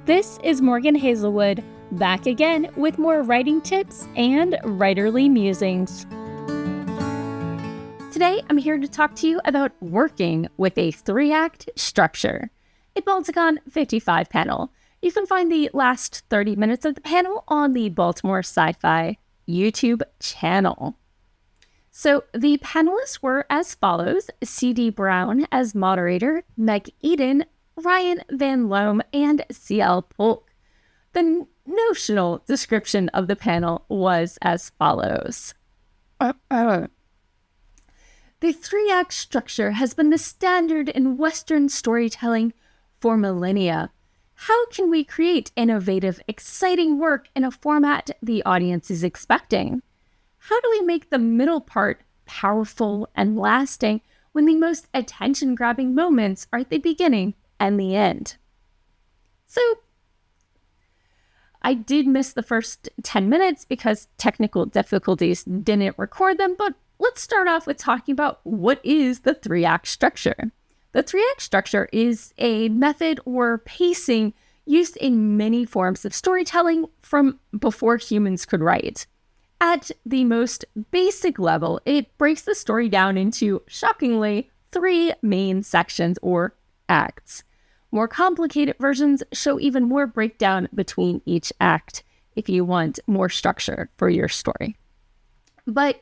This is Morgan Hazelwood, back again with more writing tips and writerly musings. Today, I'm here to talk to you about working with a 3-act structure, a Balticon 55 panel. You can find the last 30 minutes of the panel on the Baltimore Sci-Fi YouTube channel. So the panelists were as follows: C.D. Brown as moderator, Meg Eden, Ryan Van Loom, and C.L. Polk. The notional description of the panel was as follows. The 3-act structure has been the standard in Western storytelling for millennia. How can we create innovative, exciting work in a format the audience is expecting? How do we make the middle part powerful and lasting when the most attention-grabbing moments are at the beginning and the end? So, I did miss the first 10 minutes because technical difficulties didn't record them, but let's start off with talking about what is the 3-act structure. The 3-act structure is a method or pacing used in many forms of storytelling from before humans could write. At the most basic level, it breaks the story down into, shockingly, 3 main sections or acts. More complicated versions show even more breakdown between each act if you want more structure for your story. But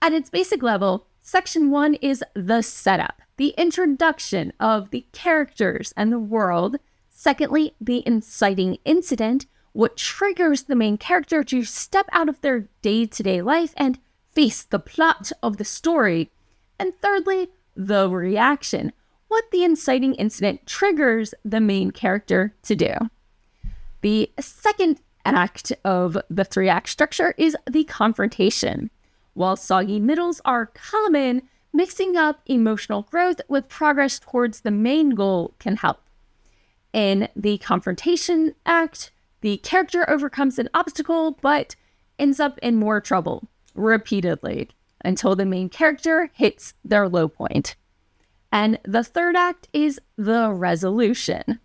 at its basic level, section 1 is the setup, the introduction of the characters and the world. Secondly, the inciting incident, what triggers the main character to step out of their day-to-day life and face the plot of the story. And thirdly, the reaction, what the inciting incident triggers the main character to do. The second act of the 3-act structure is the confrontation. While soggy middles are common, mixing up emotional growth with progress towards the main goal can help. In the confrontation act, the character overcomes an obstacle but ends up in more trouble repeatedly until the main character hits their low point. And the third act is the resolution.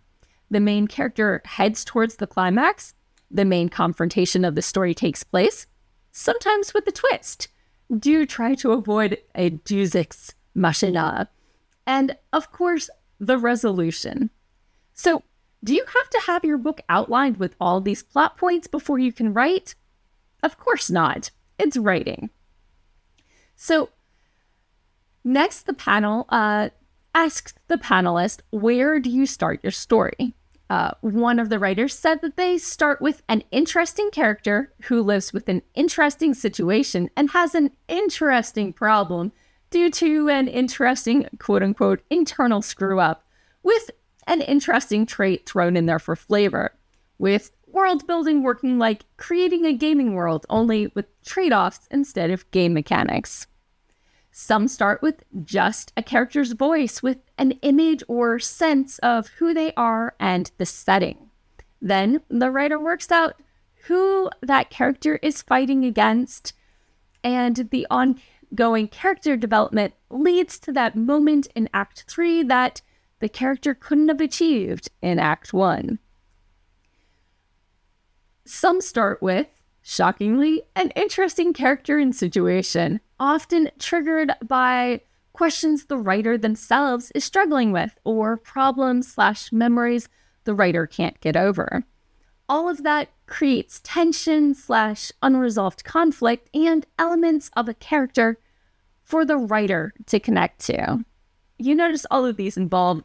The main character heads towards the climax. The main confrontation of the story takes place, sometimes with a twist. Do try to avoid a Deus Ex Machina. And of course, the resolution. So, do you have to have your book outlined with all these plot points before you can write? Of course not. It's writing. So, next, the panel asks the panelist, where do you start your story? One of the writers said that they start with an interesting character who lives with an interesting situation and has an interesting problem due to an interesting, quote-unquote, internal screw-up, with an interesting trait thrown in there for flavor, with world building working like creating a gaming world, only with trade-offs instead of game mechanics. Some start with just a character's voice with an image or sense of who they are and the setting. Then the writer works out who that character is fighting against, and the ongoing character development leads to that moment in Act 3 that the character couldn't have achieved in Act 1. Some start with, shockingly, an interesting character and situation, often triggered by questions the writer themselves is struggling with, or problems/memories the writer can't get over. All of that creates tension/unresolved conflict and elements of a character for the writer to connect to. You notice all of these involve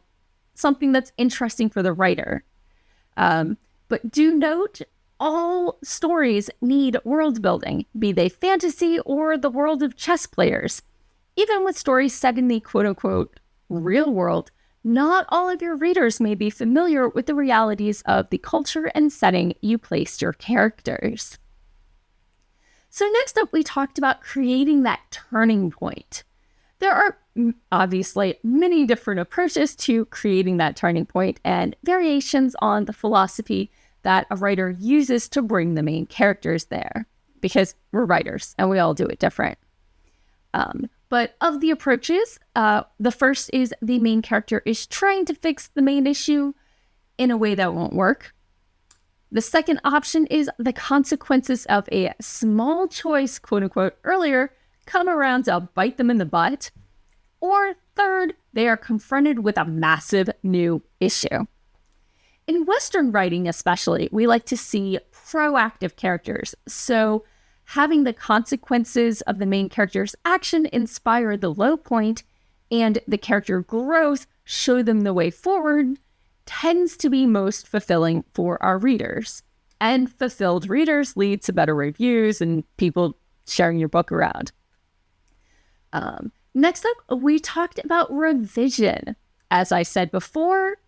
something that's interesting for the writer. But do note, all stories need world building, be they fantasy or the world of chess players. Even with stories set in the quote-unquote real world, not all of your readers may be familiar with the realities of the culture and setting you placed your characters. So next up, we talked about creating that turning point. There are obviously many different approaches to creating that turning point and variations on the philosophy that a writer uses to bring the main characters there, because we're writers and we all do it different. But of the approaches, the first is the main character is trying to fix the main issue in a way that won't work. The second option is the consequences of a small choice, quote unquote, earlier come around to bite them in the butt. Or third, they are confronted with a massive new issue. In Western writing especially, we like to see proactive characters. So having the consequences of the main character's action inspire the low point and the character growth show them the way forward tends to be most fulfilling for our readers. And fulfilled readers lead to better reviews and people sharing your book around. Next up, we talked about revision. As I said before,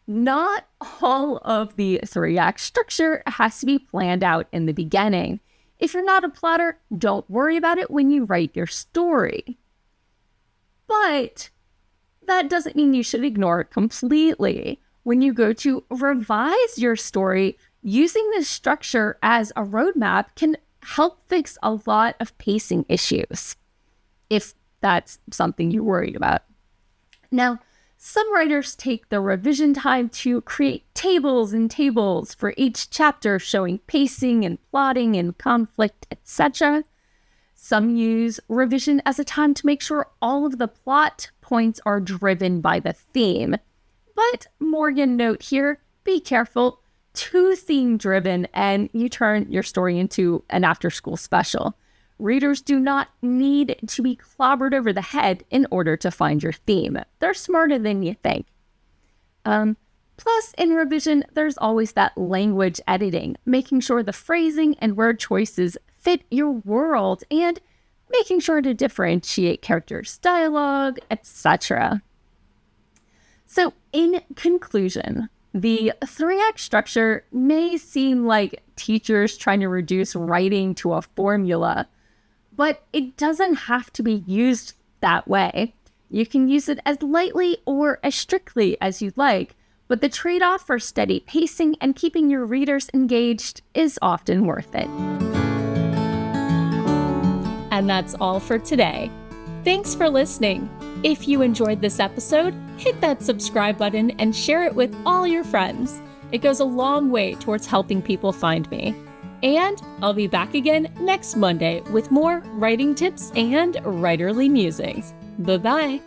not all of the 3-act structure has to be planned out in the beginning. If you're not a plotter, don't worry about it when you write your story. But that doesn't mean you should ignore it completely. When you go to revise your story, using this structure as a roadmap can help fix a lot of pacing issues, if that's something you're worried about. Now, some writers take the revision time to create tables and tables for each chapter showing pacing and plotting and conflict, etc. Some use revision as a time to make sure all of the plot points are driven by the theme. But Morgan, note here, be careful, too theme driven and you turn your story into an after-school special. Readers do not need to be clobbered over the head in order to find your theme. They're smarter than you think. Plus, in revision, there's always that language editing, making sure the phrasing and word choices fit your world and making sure to differentiate characters' dialogue, etc. So, in conclusion, the 3-act structure may seem like teachers trying to reduce writing to a formula, but it doesn't have to be used that way. You can use it as lightly or as strictly as you'd like, but the trade-off for steady pacing and keeping your readers engaged is often worth it. And that's all for today. Thanks for listening. If you enjoyed this episode, hit that subscribe button and share it with all your friends. It goes a long way towards helping people find me. And I'll be back again next Monday with more writing tips and writerly musings. Bye-bye.